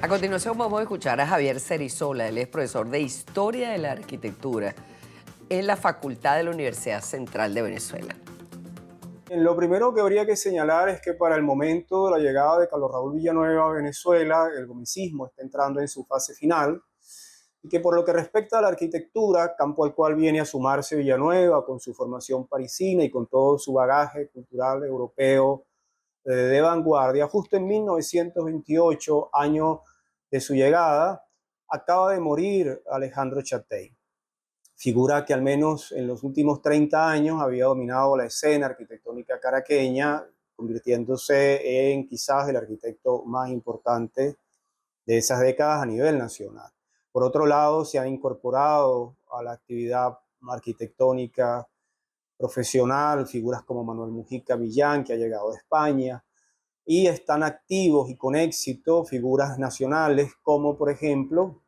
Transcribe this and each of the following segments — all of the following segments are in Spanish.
A continuación vamos a escuchar a Javier Cerizola, él es profesor de Historia de la Arquitectura en la Facultad de la Universidad Central de Venezuela. Lo primero que habría que señalar es que para el momento de la llegada de Carlos Raúl Villanueva a Venezuela, el gomicismo está entrando en su fase final y que por lo que respecta a la arquitectura, campo al cual viene a sumarse Villanueva con su formación parisina y con todo su bagaje cultural europeo de vanguardia, justo en 1928, año de su llegada, acaba de morir Alejandro Chátey, figura que al menos en los últimos 30 años había dominado la escena arquitectónica caraqueña, convirtiéndose en quizás el arquitecto más importante de esas décadas a nivel nacional. Por otro lado, se han incorporado a la actividad arquitectónica profesional figuras como Manuel Mujica Villán, que ha llegado de España, y están activos y con éxito figuras nacionales como, por ejemplo,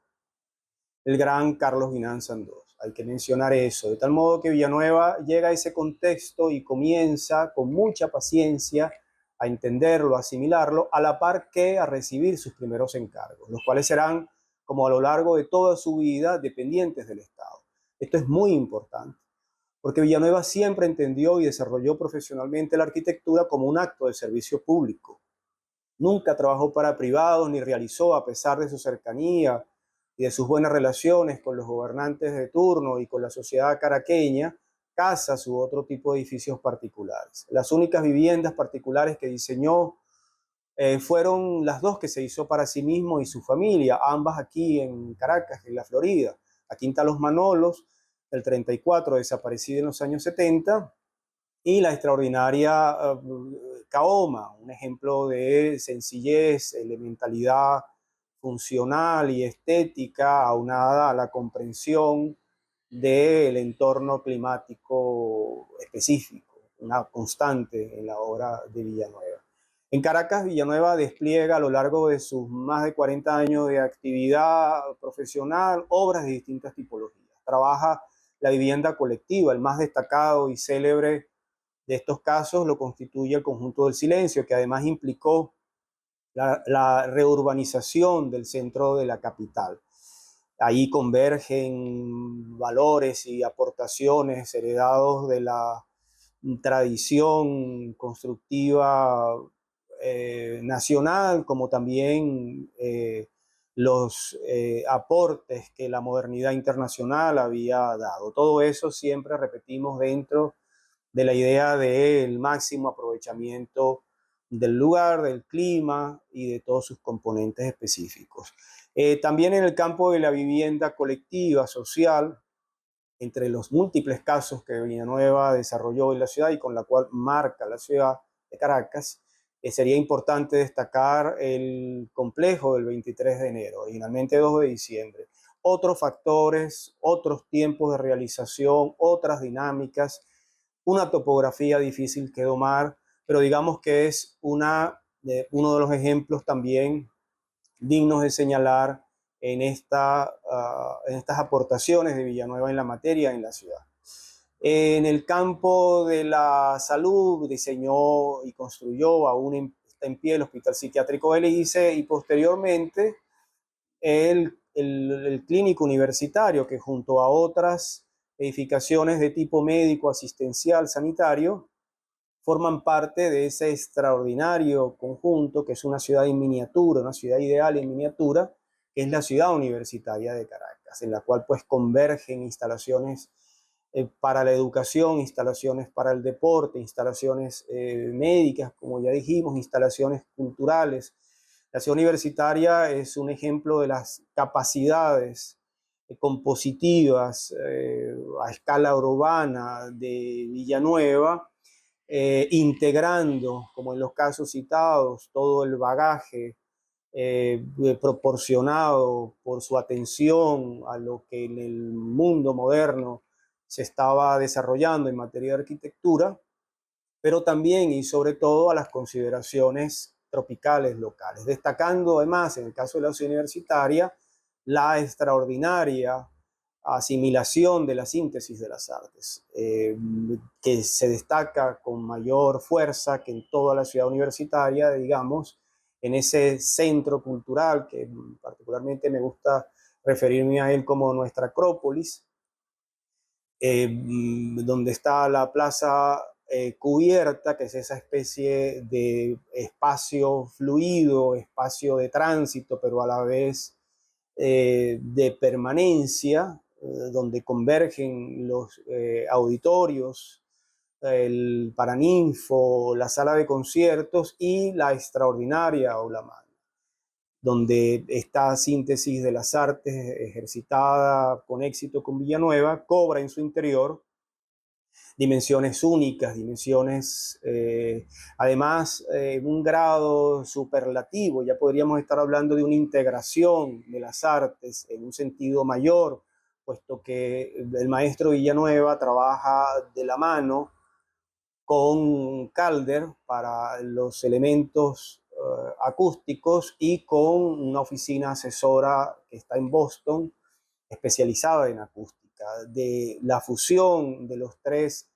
el gran Carlos Guinán Sandós. Hay que mencionar eso, de tal modo que Villanueva llega a ese contexto y comienza con mucha paciencia a entenderlo, a asimilarlo, a la par que a recibir sus primeros encargos, los cuales serán, como a lo largo de toda su vida, dependientes del Estado. Esto es muy importante, porque Villanueva siempre entendió y desarrolló profesionalmente la arquitectura como un acto de servicio público. Nunca trabajó para privados ni realizó, a pesar de su cercanía y de sus buenas relaciones con los gobernantes de turno y con la sociedad caraqueña, casas u otro tipo de edificios particulares. Las únicas viviendas particulares que diseñó fueron las dos que se hizo para sí mismo y su familia, ambas aquí en Caracas, en la Florida. La Quinta Los Manolos, del 34, desaparecida en los años 70, y la extraordinaria Caoma, un ejemplo de sencillez, elementalidad funcional y estética aunada a la comprensión del entorno climático específico, una constante en la obra de Villanueva. En Caracas, Villanueva despliega a lo largo de sus más de 40 años de actividad profesional obras de distintas tipologías. Trabaja la vivienda colectiva, el más destacado y célebre de estos casos lo constituye el conjunto del silencio, que además implicó la reurbanización del centro de la capital. Ahí convergen valores y aportaciones heredados de la tradición constructiva nacional, como también los aportes que la modernidad internacional había dado. Todo eso siempre repetimos dentro de la idea del máximo aprovechamiento del lugar, del clima y de todos sus componentes específicos. También en el campo de la vivienda colectiva, social, entre los múltiples casos que Villanueva desarrolló en la ciudad y con la cual marca la ciudad de Caracas, sería importante destacar el complejo del 23 de enero, originalmente 2 de diciembre. Otros factores, otros tiempos de realización, otras dinámicas, una topografía difícil que domar, pero digamos que es uno de los ejemplos también dignos de señalar en estas aportaciones de Villanueva en la materia en la ciudad. En el campo de la salud diseñó y construyó, aún está en pie, el Hospital Psiquiátrico Belice y posteriormente el Clínico Universitario, que junto a otras edificaciones de tipo médico, asistencial, sanitario, forman parte de ese extraordinario conjunto que es una ciudad en miniatura, una ciudad ideal en miniatura, que es la ciudad universitaria de Caracas, en la cual pues convergen instalaciones para la educación, instalaciones para el deporte, instalaciones médicas, como ya dijimos, instalaciones culturales. La ciudad universitaria es un ejemplo de las capacidades compositivas a escala urbana de Villanueva, integrando, como en los casos citados, todo el bagaje proporcionado por su atención a lo que en el mundo moderno se estaba desarrollando en materia de arquitectura, pero también y sobre todo a las consideraciones tropicales locales, destacando además, en el caso de la ciudad universitaria, la extraordinaria asimilación de la síntesis de las artes, que se destaca con mayor fuerza que en toda la ciudad universitaria, digamos, en ese centro cultural, que particularmente me gusta referirme a él como nuestra Acrópolis, donde está la plaza cubierta, que es esa especie de espacio fluido, espacio de tránsito, pero a la vez de permanencia, donde convergen los auditorios, el Paraninfo, la sala de conciertos y la extraordinaria Aula Magna, donde esta síntesis de las artes ejercitada con éxito con Villanueva cobra en su interior dimensiones únicas, dimensiones, además, un grado superlativo. Ya podríamos estar hablando de una integración de las artes en un sentido mayor, puesto que el maestro Villanueva trabaja de la mano con Calder para los elementos acústicos y con una oficina asesora que está en Boston, especializada en acústica. De la fusión de los tres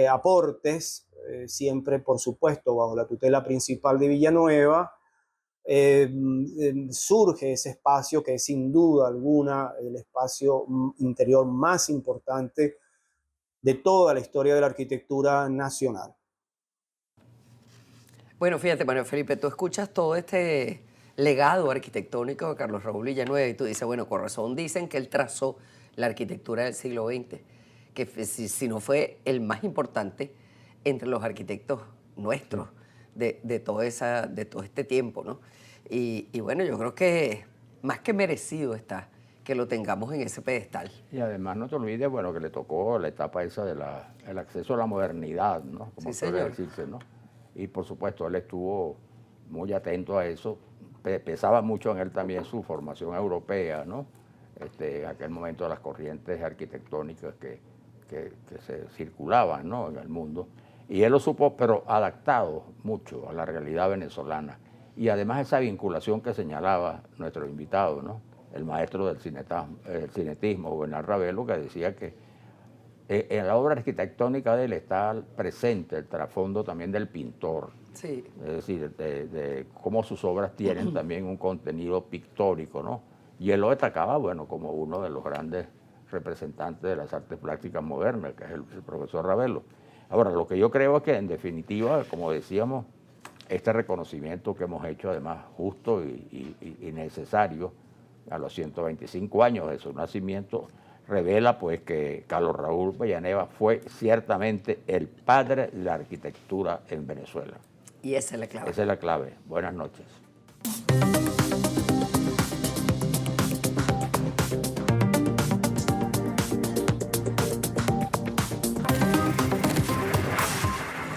aportes, siempre por supuesto bajo la tutela principal de Villanueva, surge ese espacio que es sin duda alguna el espacio interior más importante de toda la historia de la arquitectura nacional. Bueno, fíjate, Manuel Felipe, tú escuchas todo este legado arquitectónico de Carlos Raúl Villanueva y tú dices, bueno, con razón dicen que él trazó la arquitectura del siglo XX, que si no fue el más importante entre los arquitectos nuestros de todo este tiempo, ¿no? Y bueno, yo creo que más que merecido está que lo tengamos en ese pedestal. Y además no te olvides, bueno, que le tocó la etapa esa el acceso a la modernidad, ¿no? Como Sí, suele señor. decirse, ¿no? Y por supuesto él estuvo muy atento a eso. Pesaba mucho en él también su formación europea, ¿no? En aquel momento las corrientes arquitectónicas que se circulaban, ¿no? En el mundo. Y él lo supo, pero adaptado mucho a la realidad venezolana. Y además esa vinculación que señalaba nuestro invitado, ¿no? El maestro del cinetismo, Bernard Ravelo, que decía que en la obra arquitectónica de él está presente el trasfondo también del pintor. Sí. Es decir, de cómo sus obras tienen también un contenido pictórico, ¿no? Y él lo destacaba, bueno, como uno de los grandes representantes de las artes plásticas modernas, que es el profesor Ravelo. Ahora, lo que yo creo es que, en definitiva, como decíamos, este reconocimiento que hemos hecho, además, justo y necesario, a los 125 años de su nacimiento, revela pues que Carlos Raúl Villanueva fue ciertamente el padre de la arquitectura en Venezuela. Y esa es la clave. Esa es la clave. Buenas noches.